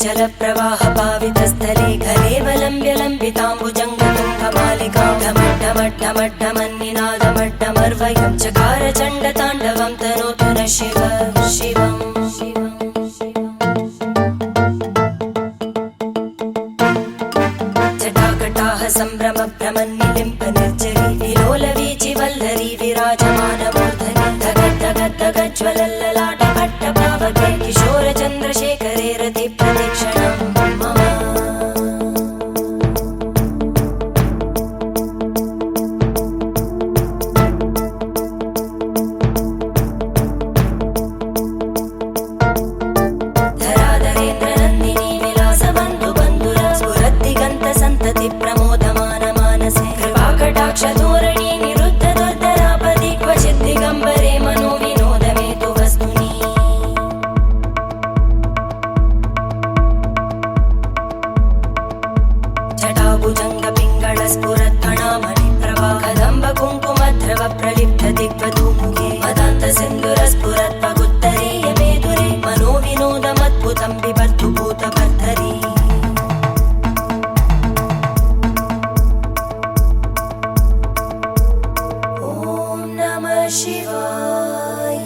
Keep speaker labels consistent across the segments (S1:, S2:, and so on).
S1: चल प्रवाह पावितस्थले कलेवलम्ब्य लम्बिताम्बुजङ्गतुङ्गमालिकां ढमड्ढमड्ढमड्ढमन्निनादमड्ढमर्वयं चकार चण्डताण्डवं तनोतु न शिव शिवम् जटाकटाह सम्भ्रम भ्रमन्निलिम्प निर्जरी विलोलवीचि वल्लरी विराजमानमूर्धनि धगद्धगद्धगज्ज्वलल्ललाट भट्टपावके किशोर चन्द्रशेखरे रति प्रदक्षिणं मम धराधरेन्द्रनन्दिनी विलासबन्धु बन्धुर स्फुरद्दिगन्त सन्तति प्रमोदमान मानसे कृपाकटाक्ष धोरणी निरुद्ध दुर्धरापदि क्वचित् दिगम्बरे मनो विनोदमेतु वस्तुनि जटाभुजङ्ग पिङ्गळ स्फुरत्फणामणि प्रभा कदम्ब कुङ्कुमध्रव प्रलिप्त दिग्वधूमुखे मदान्त सिन्धुर स्फुरत्पगुत्तरीय मेधुरे मनो विनोदमद्भुतं बिभर्तु भूतभर्धरी ॐ नमः शिवाय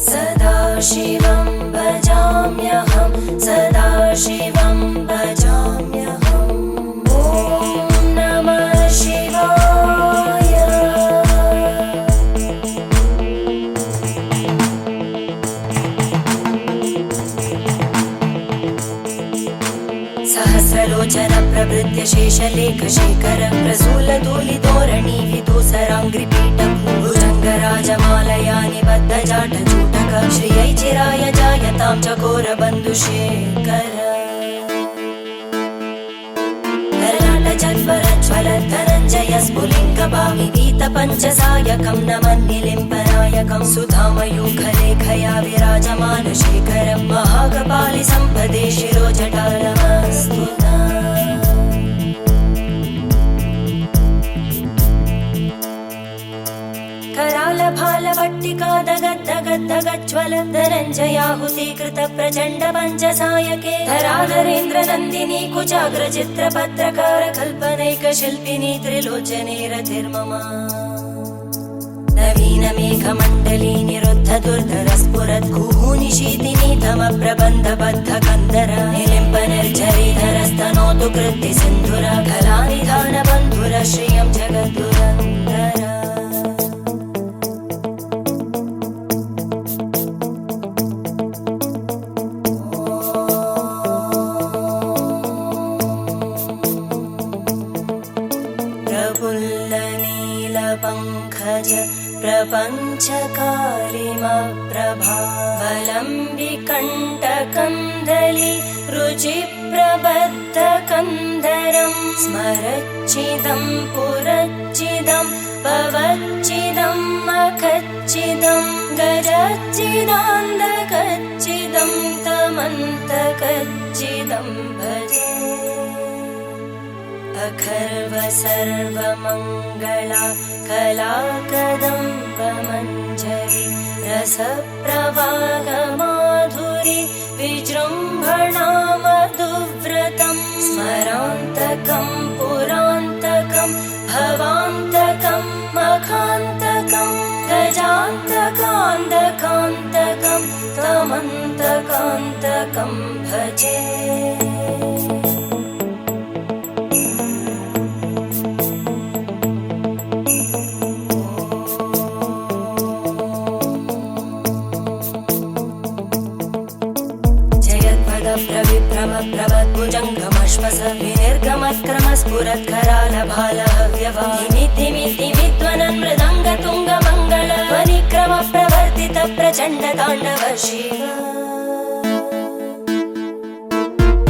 S1: सदाशिवं भजाम्यहं सदाशिवं भजाम्यहम् ॐ नमः शिवाय सहस्रलोचन प्रभृत्य शेषलेख शेखर प्रसूलधूलिधोरणि विदूसराङ्घ्रिपीठ भुजङ्गराजमालया निबद्ध जाटजूटक श्रियै चिराय जायतां चकोरबन्धुशेखर ललाटजज्वरज्वल धनञ्जय स्फुलिङ्गभाविगीत पञ्चसायकं नमन्निलिम्पनायकं सुधामयूखलेखया विराजमान शेखरं महाकपालि सम्पदे शिरोजटालमस्तुता करालभालवट्टिका दगद्धगद्धगज्ज्वल धनञ्जयाहुतीकृत प्रचण्ड पञ्चसायके धराधरेन्द्रनन्दिनी कुचाग्रचित्रपत्रकार कल्पनैकशिल्पिनी त्रिलोचने रतिर्मम नवीनमेघमण्डली निरुद्ध दुर्धर स्फुरद्गूनिशीतिनी तमप्रबन्धबद्ध कन्दर निलिम्प निर्झरीधरस्तनोतु कृत्ति सिन्धुर कलानिधान बन्धुर श्रियं जगद्दुरन्धर प्रफुल्लनीलपङ्कज प्रपञ्चकालिमप्रभावलम्बिकण्टकन्दली रुचिप्रबद्धकन्धरं स्मरच्चिदं पुरच्चिदं भवच्चिदं मखच्चिदं गजच्चिदान्धकच्चिदं तमन्तकच्चिदं भजे अखर्व सर्वमङ्गला कलाकदम्बमञ्जरी रसप्रवाहमाधुरी विजृम्भणा मधुव्रतं स्मरान्तकं पुरान्तकं भवान्तकं मखान्तकं गजान्तकान्तकान्तकं तमन्तकान्तकं भजे प्रभद्भुजङ्गमश्वस विनिर्गमत्क्रमस्फुरत्करालभालहव्यवाधिमिद्धिमिद्धिमिध्वनन् मृदङ्गतुङ्गमङ्गल ध्वनिक्रम प्रवर्तित प्रचण्डताण्डव शिव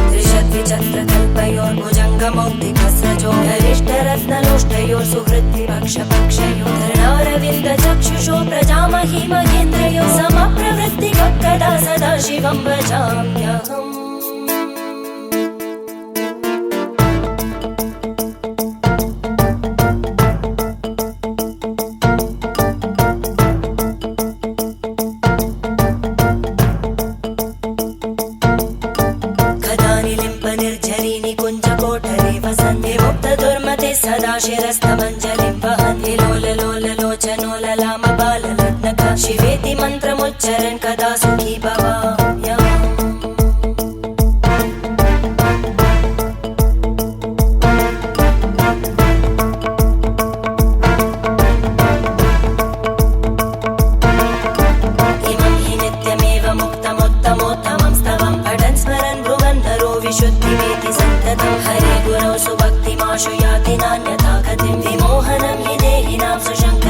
S1: त्रिशद्विचक्रकल्पयोर्भुजङ्गमौक्तिकस्रजो गरिष्ठरत्नलोष्टयोः सुहृद्विपक्षपक्षयोः धरणारविन्दचक्षुषो प्रजामहि महेन्द्रयोः समप्रवृत्तिकदा सदा शिवं भजाम्यहम् भाति लोललोललोचनो ललामबाललग्नक शिवेति मन्त्रमुच्चरन् कदा सुखी भवाम्यहम् विशुद्धिमेति सन्ततं हरे गुरौ सुभक्तिमाशु याति नान्यथा गतिं विमोहनं हि देहिनां सुशङ्क